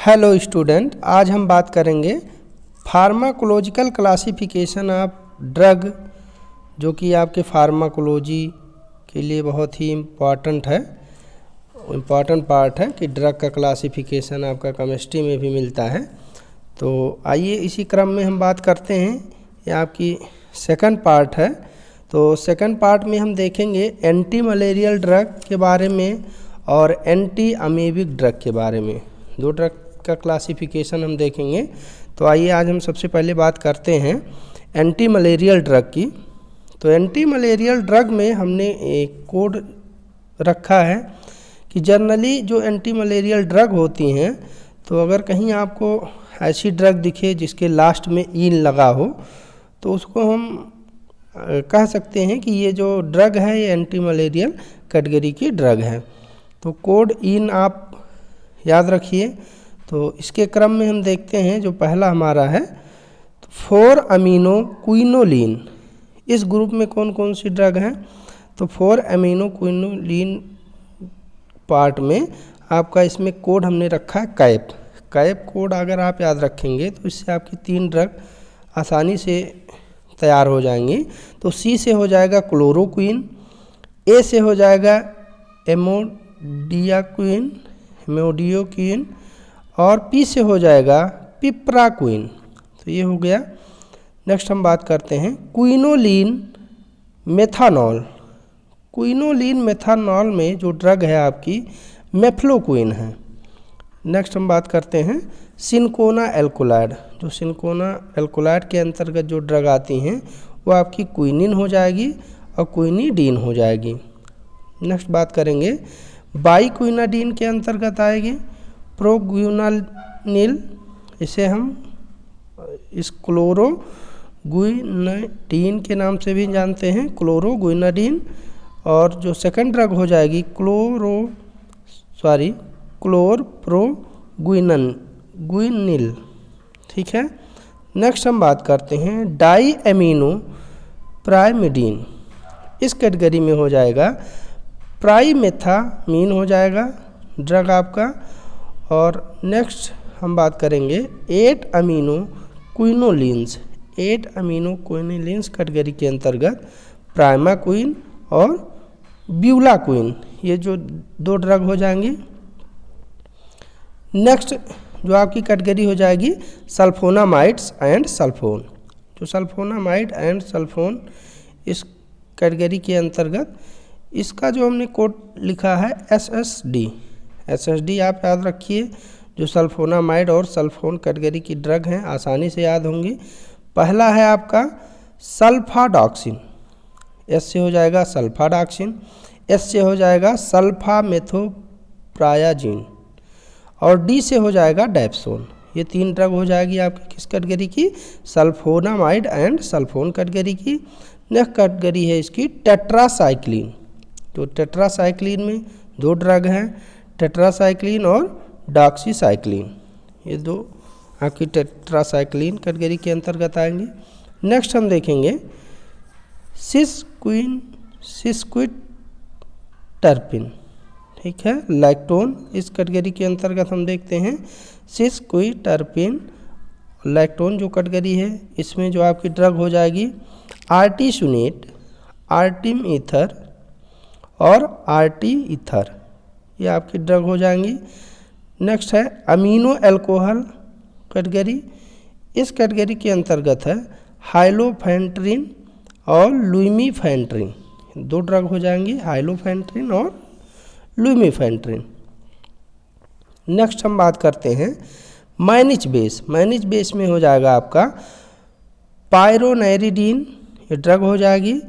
Hello student, आज हम बात करेंगे फार्माकोलॉजिकल क्लासिफिकेशन ऑफ ड्रग, जो कि आपके फार्माकोलॉजी के लिए बहुत ही इम्पॉर्टेंट पार्ट है कि ड्रग का क्लासिफिकेशन आपका केमिस्ट्री में भी मिलता है। तो आइए इसी क्रम में हम बात करते हैं। ये आपकी सेकंड पार्ट है। तो सेकंड पार्ट में हम देखेंगे एंटी मलेरियल ड्रग के बारे में और एंटी अमीबिक ड्रग के बारे में। दो ड्रग का क्लासिफिकेशन हम देखेंगे। तो आइए आज हम सबसे पहले बात करते हैं एंटी मलेरियल ड्रग की। तो एंटी मलेरियल ड्रग में हमने एक कोड रखा है कि जनरली जो एंटी मलेरियल ड्रग होती हैं, तो अगर कहीं आपको ऐसी ड्रग दिखे जिसके लास्ट में ईन लगा हो, तो उसको हम कह सकते हैं कि ये जो ड्रग है ये एंटी मलेरियल कैटेगरी की ड्रग है। तो कोड ईन आप याद रखिए। तो इसके क्रम में हम देखते हैं जो पहला हमारा है तो 4-अमीनो क्विनोलिन। इस ग्रुप में कौन कौन सी ड्रग हैं? तो 4-अमीनो क्विनोलिन पार्ट में आपका इसमें कोड हमने रखा है कैप कोड। अगर आप याद रखेंगे तो इससे आपकी 3 ड्रग आसानी से तैयार हो जाएंगी। तो सी से हो जाएगा क्लोरोक्विन, ए से हो जाएगा एमोडियोक्विन और पी से हो जाएगा पिप्राक्विन। तो ये हो गया। नेक्स्ट हम बात करते हैं क्विनोलिन मेथानॉल। क्विनोलिन मेथानॉल में जो ड्रग है आपकी मेफ्लोक्विन है। नेक्स्ट हम बात करते हैं सिनकोना एल्कोलाइड। जो सिनकोना एल्कोलाइड के अंतर्गत जो ड्रग आती हैं वो आपकी क्विनिन हो जाएगी और क्विनिडीन हो जाएगी। नेक्स्ट बात करेंगे बाइक्विनाडीन के अंतर्गत आएगी प्रोग्विनानिल। इसे हम इस क्लोरोग्विनाडीन के नाम से भी जानते हैं, क्लोरोग्विनाडीन। और जो सेकंड ड्रग हो जाएगी क्लोरप्रोग्विनिल। ठीक है। नेक्स्ट हम बात करते हैं डाई एमिनो प्राइमिडीन। इस कैटेगरी में हो जाएगा प्राइमेथामीन हो जाएगा ड्रग आपका। और नेक्स्ट हम बात करेंगे 8-अमीनो क्विनोलिन्स। 8-अमीनो क्विनोलिन्स कैटेगरी के अंतर्गत प्राइमाक्विन और ब्यूलाक्विन, ये जो 2 ड्रग हो जाएंगी। नेक्स्ट जो आपकी कैटेगरी हो जाएगी सल्फोनामाइड्स एंड सल्फोन। जो सल्फोनामाइड एंड सल्फोन इस कैटेगरी के अंतर्गत, इसका जो हमने कोड लिखा है एसएसडी आप याद रखिए। जो सल्फोनामाइड और सल्फोन कैटेगरी की ड्रग हैं आसानी से याद होंगी। पहला है आपका सल्फाडॉक्सिन। एस से हो जाएगा सल्फाडॉक्सिन, एस से हो जाएगा सल्फामेथोप्रायाजिन और डी से हो जाएगा डेप्सोन। ये 3 ड्रग हो जाएगी आपकी किस कैटेगरी की? सल्फोनामाइड एंड सल्फोन कैटेगरी की। नेक्स्ट कैटेगरी है इसकी टेट्रासाइक्लिन। तो टेट्रासाइक्लिन में 2 ड्रग हैं, टेट्रासाइक्लिन और डॉक्सीसाइक्लिन। ये 2 आपकी टेट्रासाइक्लिन कैटेगरी के अंतर्गत आएंगे। नेक्स्ट हम देखेंगे सिस्क्विटर्पिन। ठीक है, लैक्टोन इस कैटेगरी के अंतर्गत हम देखते हैं सिस्क्विटर्पिन। लैक्टोन जो कैटेगरी है इसमें जो आपकी ड्रग हो जाएगी आर्टिसुनेट, आर्टिम ईथर और आर्टी ईथर, ये आपकी ड्रग हो जाएंगी। नेक्स्ट है अमीनो एल्कोहल कैटेगरी। इस कैटेगरी के अंतर्गत है हाइलोफेंट्रिन और लुमीफेंट्रिन। 2 ड्रग हो जाएंगी, हाइलोफेंट्रिन और लुमीफेंट्रिन। नेक्स्ट हम बात करते हैं मैनिच बेस में हो जाएगा आपका पायरोनेरिडीन, ये ड्रग हो जाएगी।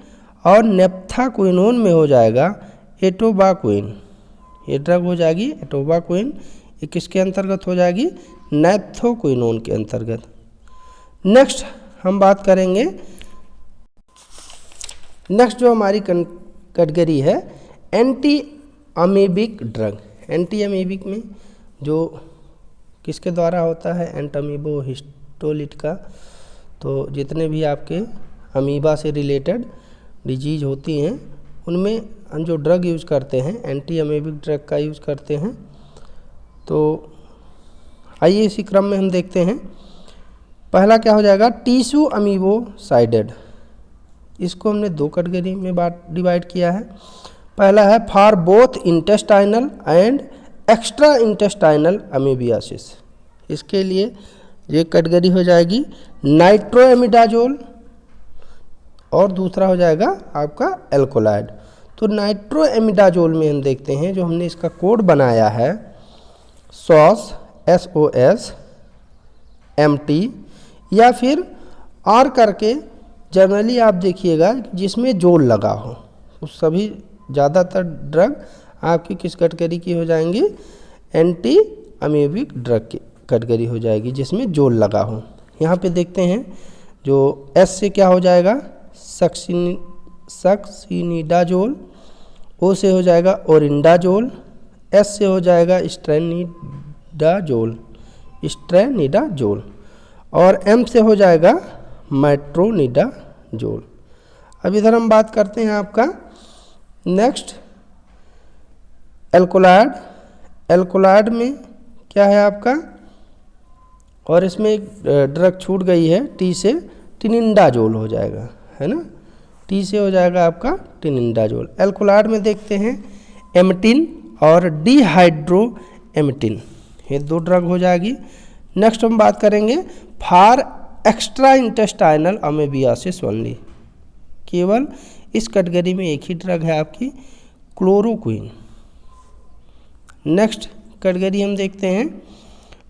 और नेप्थाक्विनोन में हो जाएगा एटोबाक्विन, ये ड्रग हो जाएगी एटोबाक्विन। ये किसके अंतर्गत हो जाएगी? नैप्थोक्विनोन के अंतर्गत। नेक्स्ट हम बात करेंगे, नेक्स्ट जो हमारी कैटेगरी है anti amoebic drug. Anti amoebic में जो किसके द्वारा होता है? एंटामीबो हिस्टोलिट का। तो जितने भी आपके अमीबा से रिलेटेड डिजीज होती हैं उनमें हम जो ड्रग यूज़ करते हैं एंटी अमीबिक ड्रग का यूज़ करते हैं। तो आइए इसी क्रम में हम देखते हैं। पहला क्या हो जाएगा, टिश्यू अमीबोसाइडेड। इसको हमने 2 कैटेगरी में डिवाइड किया है। पहला है for both intestinal and extra intestinal amoebiasis. इसके लिए ये कैटेगरी हो जाएगी नाइट्रोएमिडाजोल और दूसरा हो जाएगा आपका एल्कोलाइड। तो नाइट्रोएमिडाजोल में हम देखते हैं, जो हमने इसका कोड बनाया है SOS MT या फिर R करके, जनरली आप देखिएगा जिसमें जोल लगा हो, उस सभी ज़्यादातर ड्रग आपकी किस कैटेगरी की हो जाएंगी, एंटी अमीबिक ड्रग की कैटेगरी हो जाएगी जिसमें जोल लगा हो। यहाँ पे देखते हैं जो S से क्या हो जाएगा, सक्सिनिडाजोल, O से हो जाएगा ओरिंडाजोल, S से हो जाएगा स्ट्रेनिडाजोल और M से हो जाएगा मेट्रोनिडाजोल। अब इधर हम बात करते हैं आपका नेक्स्ट एल्कोलाइड। एल्कोलाइड में क्या है आपका, और इसमें एक ड्रग छूट गई है, T से टिनिडाजोल हो जाएगा, है ना, T से हो जाएगा आपका टिनिडाजोल। एल्कोलाइड में देखते हैं एमटिन और डिहाइड्रोएमटिन, ये 2 ड्रग हो जाएगी। नेक्स्ट हम बात करेंगे for extra intestinal amoebiasis only. केवल इस कैटेगरी में एक ही ड्रग है आपकी क्लोरोक्विन। नेक्स्ट कैटेगरी हम देखते हैं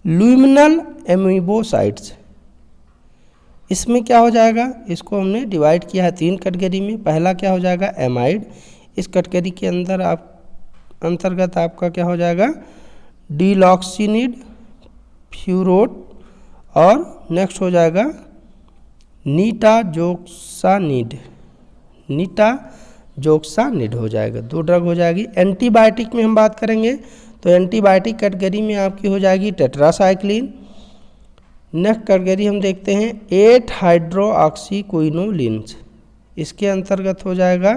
ल्यूमिनल एमीबोसाइट्स। इसमें क्या हो जाएगा, इसको हमने डिवाइड किया है 3 कैटेगरी में। पहला क्या हो जाएगा एमाइड। इस कैटेगरी के अंतर्गत आपका क्या हो जाएगा डिलॉक्सिनिड, फ्यूरोट और नेक्स्ट हो जाएगा नीटाजोक्सानिड हो जाएगा, 2 ड्रग हो जाएगी। एंटीबायोटिक में हम बात करेंगे तो एंटीबायोटिक कैटेगरी में आपकी हो जाएगी टेट्रासाइक्लिन। नेक्स्ट कैटेगरी हम देखते हैं 8 हाइड्रोक्सीक्विनोलिन्स। इसके अंतर्गत हो जाएगा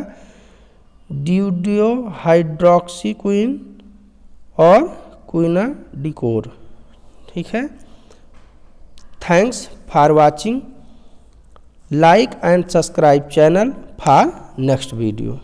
ड्यूडियोहाइड्रोक्सीक्विन और क्विनाडिकोर। ठीक है, thanks for watching, like and subscribe channel for next video.